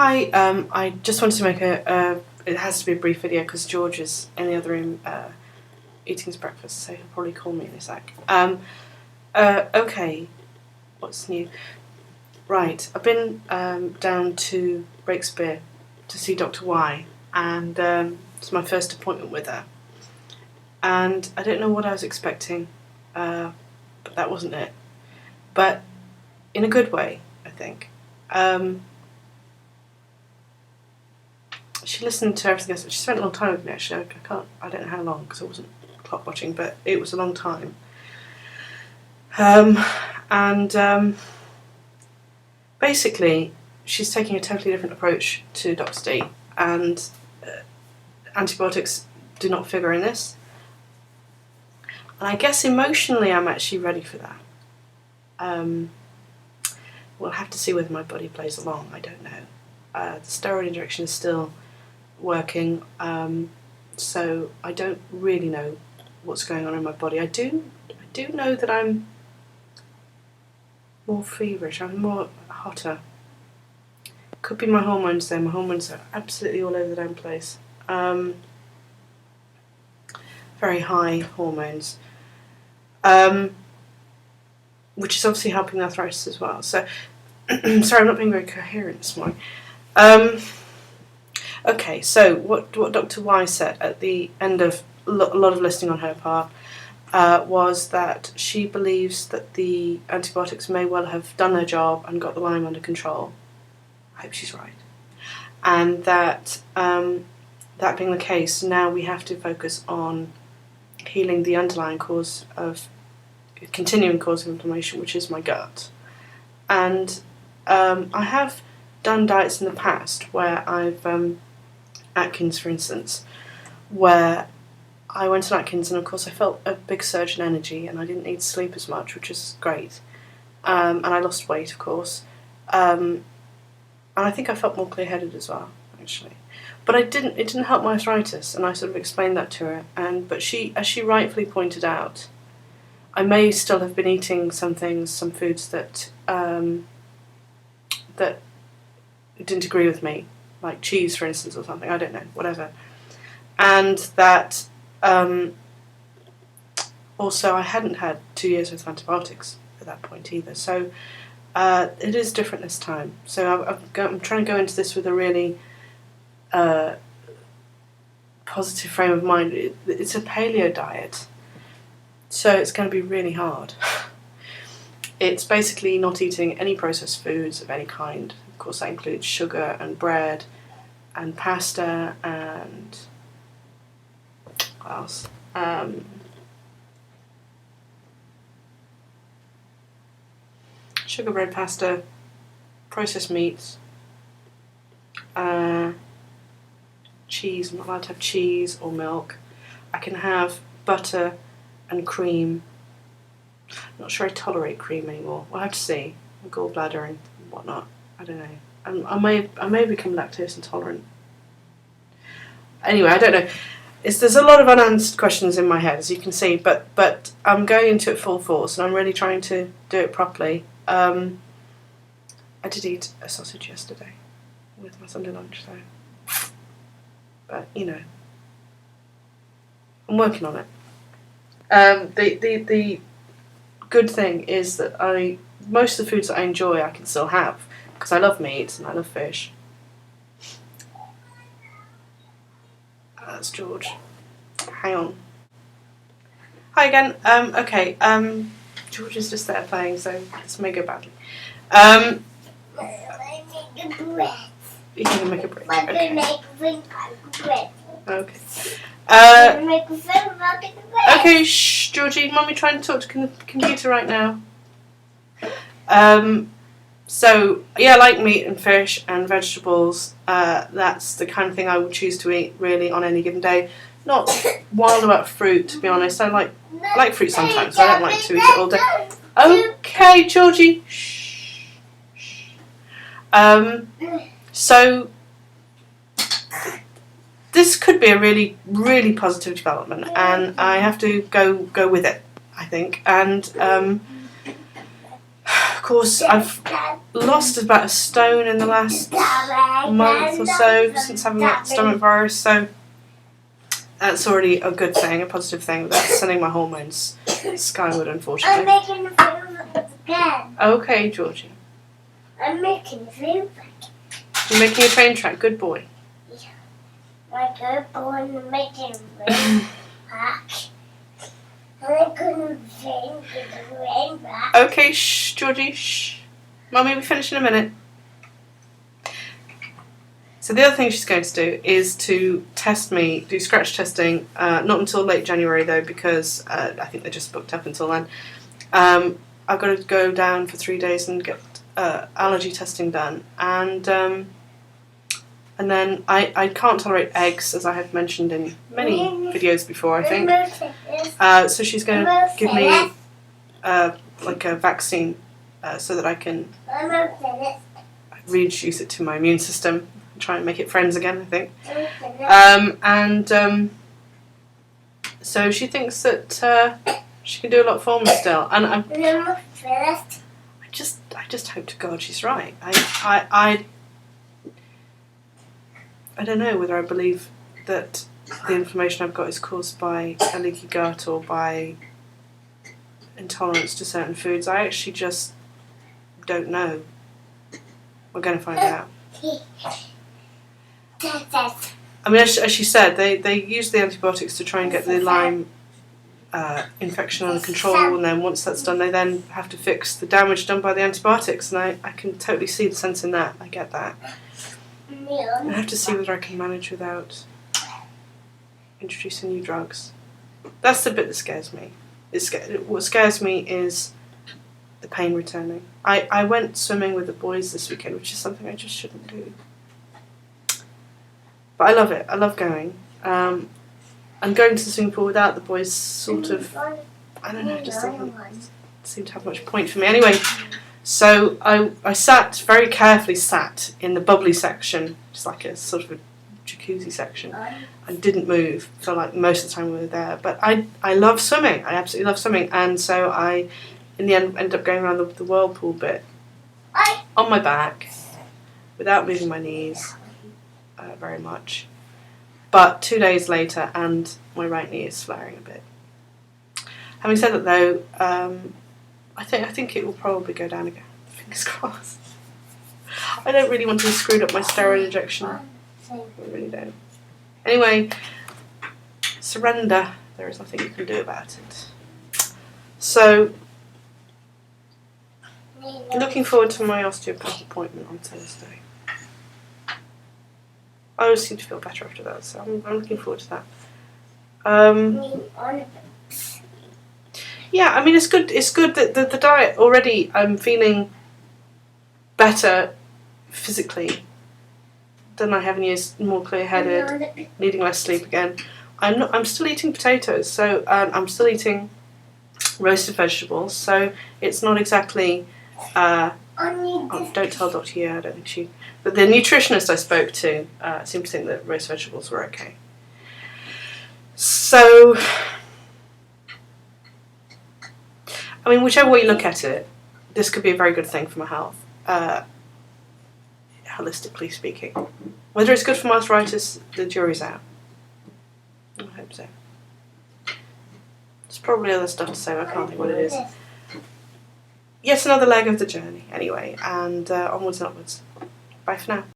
Hi, I just wanted to make it has to be a brief video because George is in the other room eating his breakfast, so he'll probably call me in a sec. Okay, what's new? Right, I've been down to Breakspear to see Dr. Y, and it's my first appointment with her. And I don't know what I was expecting, but that wasn't it. But in a good way, I think. She listened to everything else. She spent a long time with me, actually. I don't know how long because I wasn't clock watching, but it was a long time. Basically, she's taking a totally different approach to Dr. D, and antibiotics do not figure in this. And I guess emotionally I'm actually ready for that. We'll have to see whether my body plays along, I don't know. The steroid injection is still working, so I don't really know what's going on in my body. I do know that I'm more feverish, I'm more hotter. Could be my hormones though, my hormones are absolutely all over the damn place. Very high hormones. Which is obviously helping arthritis as well. So, sorry, I'm not being very coherent this morning. Okay, so what Dr. Y said at the end of a lot of listening on her part was that she believes that the antibiotics may well have done their job and got the Lyme under control. I hope she's right. And that that being the case, now we have to focus on healing the underlying cause of continuing cause of inflammation, which is my gut. And I have done diets in the past where I've Atkins, for instance, where I went on Atkins and of course I felt a big surge in energy and I didn't need to sleep as much, which is great. And I lost weight, of course. And I think I felt more clear-headed as well, actually. But it didn't help my arthritis, and I sort of explained that to her. But as she rightfully pointed out, I may still have been eating some foods that that didn't agree with me, like cheese, for instance, or something. I don't know, whatever. And that also I hadn't had 2 years with antibiotics at that point either. So it is different this time. So I'm trying to go into this with a really positive frame of mind. It's a paleo diet, so it's going to be really hard. It's basically not eating any processed foods of any kind. Of course, that includes sugar and bread and pasta and what else? Sugar, bread, pasta, processed meats, cheese. I'm not allowed to have cheese or milk. I can have butter and cream. I'm not sure I tolerate cream anymore. We'll have to see. My gallbladder and whatnot. I don't know. I may become lactose intolerant. Anyway, I don't know. There's a lot of unanswered questions in my head, as you can see, but I'm going into it full force and I'm really trying to do it properly. I did eat a sausage yesterday with my Sunday lunch, so. But you know, I'm working on it. The good thing is that most of the foods that I enjoy I can still have because I love meat and I love fish. That's George. Hang on. Hi again. Okay. George is just there playing, so this may go badly. You can make a break. Okay. Okay, shh, Georgie. Mummy trying to talk to the computer right now. So, yeah, I like meat and fish and vegetables. That's the kind of thing I would choose to eat, really, on any given day. Not wild about fruit, to be honest. I like fruit sometimes, so I don't like to eat it all day. Okay, Georgie. Shh. So this could be a really, really positive development, and I have to go with it, I think. And of course, I've lost about a stone in the last month or so since having that stomach virus, so that's already a good thing, a positive thing. That's sending my hormones skyward, unfortunately. I'm making a film again. Okay, Georgie. I'm making a film back. You're making a train track. Good boy. Yeah. My good boy, I'm making a film back. And I couldn't sing the rain back. Okay, shh, Georgie, shh. Mummy, we'll finish in a minute. So the other thing she's going to do is to test me, do scratch testing, not until late January though, because I think they're just booked up until then. I've got to go down for 3 days and get allergy testing done, and then I can't tolerate eggs, as I have mentioned in many videos before, I think. So she's going to give me like a vaccine so that I can reintroduce it to my immune system. Try and make it friends again, I think. So she thinks that she can do a lot for me still, and I just hope to God she's right. I don't know whether I believe that the inflammation I've got is caused by a leaky gut or by intolerance to certain foods. I actually just don't know. We're going to find out. I mean, as she said, they use the antibiotics to try and get the Lyme infection under control, and then once that's done, they then have to fix the damage done by the antibiotics, and I can totally see the sense in that. I get that. I have to see whether I can manage without introducing new drugs. That's the bit that scares me. What scares me is the pain returning. I went swimming with the boys this weekend, which is something I just shouldn't do. But I love it. I love going. And going to the swimming pool without the boys sort of, I don't know, just doesn't seem to have much point for me. Anyway, so I very carefully sat in the bubbly section, just like a sort of a jacuzzi section, and didn't move for like most of the time we were there. But I love swimming. I absolutely love swimming. And so I, in the end, ended up going around the whirlpool bit on my back without moving my knees very much. But 2 days later, and my right knee is flaring a bit. Having said that, though, I think it will probably go down again. Fingers crossed. I don't really want to have screwed up my steroid injection. I really don't. Anyway, surrender. There is nothing you can do about it. So, looking forward to my osteopath appointment on Thursday. I always seem to feel better after that, so I'm looking forward to that. Yeah, I mean, it's good. It's good that the diet already. I'm feeling better physically than I have in years. More clear-headed, needing less sleep again. I'm still eating potatoes, so I'm still eating roasted vegetables. So it's not exactly. Don't tell Dr. Yeah, I don't think she. But the nutritionist I spoke to seemed to think that roast vegetables were okay. So, I mean, whichever way you look at it, this could be a very good thing for my health, holistically speaking. Whether it's good for my arthritis, the jury's out. I hope so. There's probably other stuff to say, but I can't think what it is. Yet another leg of the journey, anyway, and onwards and upwards. Bye for now.